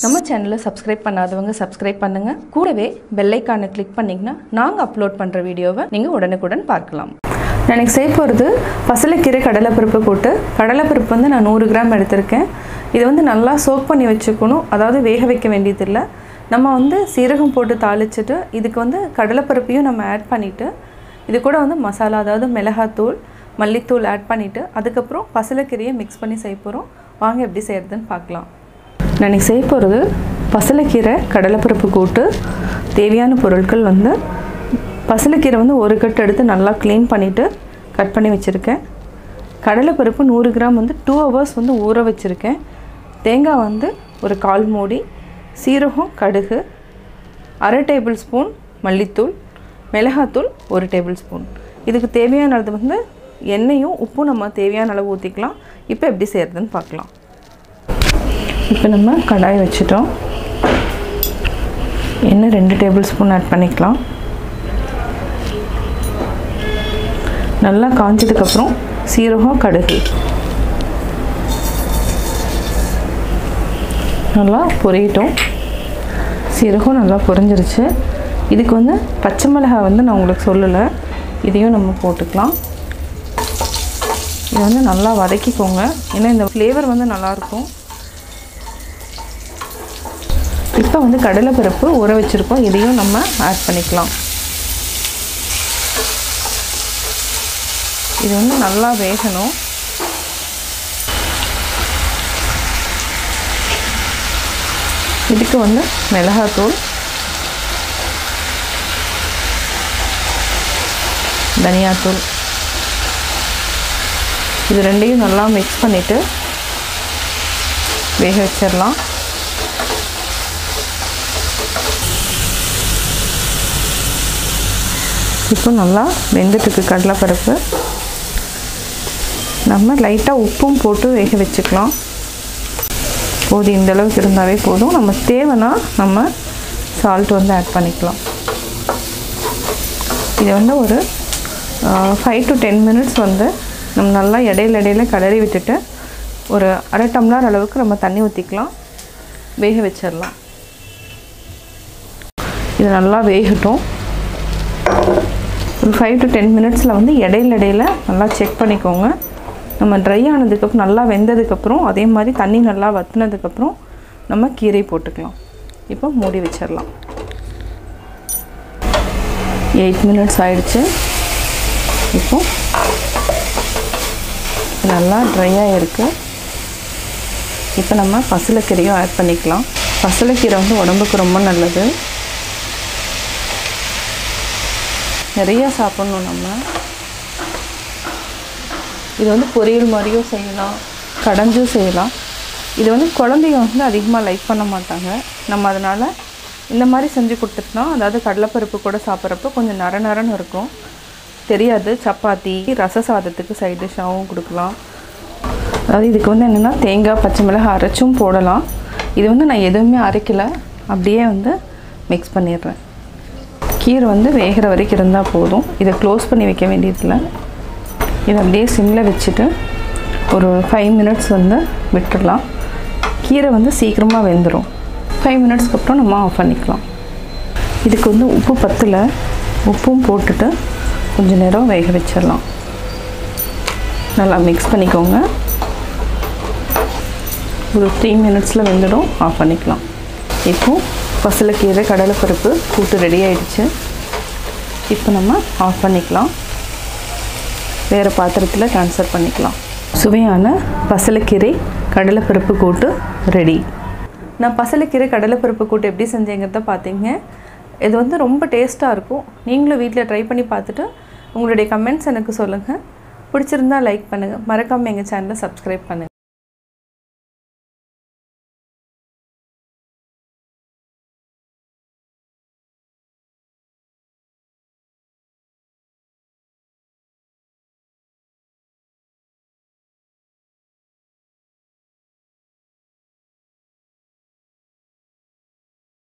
நம்ம சேனலை சப்ஸ்கிரைப் பண்ணாதவங்க சப்ஸ்கிரைப் பண்ணுங்க. கூடவே பெல் ஐகானை கிளிக் பண்ணிங்கன்னா நாங்கள் அப்லோட் பண்ணுற வீடியோவை நீங்கள் உடனுக்குடன் பார்க்கலாம். நான் இன்னைக்கு செய்ய போகிறது பசலைக்கீரை கடலைப்பருப்பு கூட்டு. கடலைப்பருப்பு வந்து நான் 100 கிராம் எடுத்திருக்கேன். இதை வந்து நல்லா சோக் பண்ணி வச்சுக்கணும், அதாவது வேக வைக்க வேண்டியதில்லை. நம்ம வந்து சீரகம் போட்டு தாளிச்சிட்டு இதுக்கு வந்து கடலைப்பருப்பையும் நம்ம ஆட் பண்ணிவிட்டு இது கூட வந்து மசாலா, அதாவது மிளகாத்தூள், மல்லித்தூள் ஆட் பண்ணிவிட்டு அதுக்கப்புறம் பசலைக்கீரையை மிக்ஸ் பண்ணி செய்ய போகிறோம். வாங்க எப்படி செய்கிறதுன்னு பார்க்கலாம். நான் இன்றைக்கி செய்ய போகிறது பசலைக்கீரை கடலைப்பருப்பு கூட்டு. தேவையான பொருட்கள் வந்து பசலைக்கீரை வந்து 1 கட்டு எடுத்து நல்லா க்ளீன் பண்ணிவிட்டு கட் பண்ணி வச்சுருக்கேன். கடலைப்பருப்பு 100 கிராம் வந்து 2 ஹவர்ஸ் வந்து ஊற வச்சுருக்கேன். தேங்காய் வந்து ஒரு 1/4 மூடி, சீரகம், கடுகு, 1/2 டேபிள் ஸ்பூன் மல்லித்தூள், மிளகாத்தூள் 1 டேபிள் ஸ்பூன். இதுக்கு தேவையானது வந்து எண்ணெயும் உப்பும் நம்ம தேவையான அளவு ஊற்றிக்கலாம். இப்போ எப்படி செய்கிறதுன்னு பார்க்கலாம். இப்போ நம்ம கடாய் வச்சுட்டோம். எண்ணெய் 2 டேபிள் ஸ்பூன் ஆட் பண்ணிக்கலாம். நல்லா காஞ்சதுக்கப்புறம் சீரகம், கடுகு நல்லா பொரியட்டும். சீரகம் நல்லா பொரிஞ்சிருச்சு. இதுக்கு வந்து பச்சை மிளகாய் வந்து நான் உங்களுக்கு சொல்லலை, இதையும் நம்ம போட்டுக்கலாம். இதை வந்து நல்லா வதக்கிக்கோங்க, ஏன்னா இந்த ஃப்ளேவர் வந்து நல்லாயிருக்கும். இப்போ வந்து கடலைப்பருப்பு ஊற வச்சுருக்கோம், இதையும் நம்ம ஆட் பண்ணிக்கலாம். இது வந்து நல்லா வேகணும். இதுக்கு வந்து மிளகாத்தூள், தனியாத்தூள், இது ரெண்டையும் நல்லா மிக்ஸ் பண்ணிவிட்டு வேக வச்சிடலாம். இப்போ நல்லா வெந்துட்டுருக்கு கடலைப்பருப்பு. நம்ம லைட்டாக உப்பும் போட்டு வேக வச்சுக்கலாம். போதும், இந்த அளவுக்கு இருந்தாவே போதும். நம்ம தேவைன்னா நம்ம சால்ட் வந்து ஆட் பண்ணிக்கலாம். இதை வந்து ஒரு 5 to 10 மினிட்ஸ் வந்து நம்ம நல்லா இடையில கிளறி விட்டுட்டு ஒரு 1/2 டம்ளர் அளவுக்கு நம்ம தண்ணி ஊற்றிக்கலாம். வேக வச்சிடலாம். இது நல்லா வேகட்டும். ஒரு 5 to 10 மினிட்ஸில் வந்து இடையில நல்லா செக் பண்ணிக்கோங்க. நம்ம ட்ரை ஆனதுக்கப்புறம் நல்லா வெந்ததுக்கப்புறம் அதே மாதிரி தண்ணி நல்லா வற்றினதுக்கப்புறம் நம்ம கீரை போட்டுக்கலாம். இப்போ மூடி வச்சிடலாம். 8 மினிட்ஸ் ஆயிடுச்சு. இப்போ நல்லா ட்ரையாக இருக்குது. இப்போ நம்ம பசலைக்கீரையும் ஆட் பண்ணிக்கலாம். பசலைக்கீரை வந்து உடம்புக்கு ரொம்ப நல்லது, நிறையா சாப்பிட்ணும் நம்ம. இது வந்து பொரியல் மாதிரியும் செய்யலாம், கடைஞ்சும் செய்யலாம். இது வந்து குழந்தைங்க வந்து அதிகமாக லைக் பண்ண மாட்டாங்க. நம்ம அதனால் இந்த மாதிரி செஞ்சு கொடுத்துட்டோம். அதாவது கடலைப்பருப்பு கூட சாப்பிட்றப்போ கொஞ்சம் நரன்னு இருக்கும், தெரியாது. சப்பாத்தி, ரச சாதத்துக்கு சைட் டிஷ்ஷாகவும் கொடுக்கலாம். அதாவது இதுக்கு வந்து என்னென்னா தேங்காய், பச்சை மிளகாய் அரைச்சும் போடலாம். இது வந்து நான் எதுவுமே அரைக்கலை, அப்படியே வந்து மிக்ஸ் பண்ணிடுறேன். கீரை வந்து வேகிற வரைக்கும் இருந்தால் போதும். இதை க்ளோஸ் பண்ணி வைக்க வேண்டியதில்லை. இதை அப்படியே சிம்மில் வச்சுட்டு ஒரு 5 மினிட்ஸ் வந்து விட்டுடலாம். கீரை வந்து சீக்கிரமாக வெந்துடும். 5 மினிட்ஸ்க்கு அப்புறம் நம்ம ஆஃப் பண்ணிக்கலாம். இதுக்கு வந்து உப்பு பத்தலை, உப்பும் போட்டுட்டு கொஞ்சம் நேரம் வேக வச்சிடலாம். நல்லா மிக்ஸ் பண்ணிக்கோங்க. ஒரு 3 மினிட்ஸில் வெந்துடும். ஆஃப் பண்ணிக்கலாம். இப்போது பசலைக்கீரை கடலைப்பருப்பு கூட்டு ரெடி ஆகிடுச்சு. இப்போ நம்ம ஆஃப் பண்ணிக்கலாம். வேறு பாத்திரத்தில் ட்ரான்ஸ்ஃபர் பண்ணிக்கலாம். சுவையான பசலைக்கீரை கடலைப்பருப்பு கூட்டு ரெடி. நான் பசலைக்கீரை கடலைப்பருப்பு கூட்டு எப்படி செஞ்சேங்கிறத பார்த்தீங்க. இது வந்து ரொம்ப டேஸ்ட்டாக இருக்கும். நீங்களும் வீட்டில் ட்ரை பண்ணி பார்த்துட்டு உங்களுடைய கமெண்ட்ஸ் எனக்கு சொல்லுங்கள். பிடிச்சிருந்தால் லைக் பண்ணுங்கள். மறக்காமல் எங்கள் சேனலை சப்ஸ்கிரைப் பண்ணுங்கள்.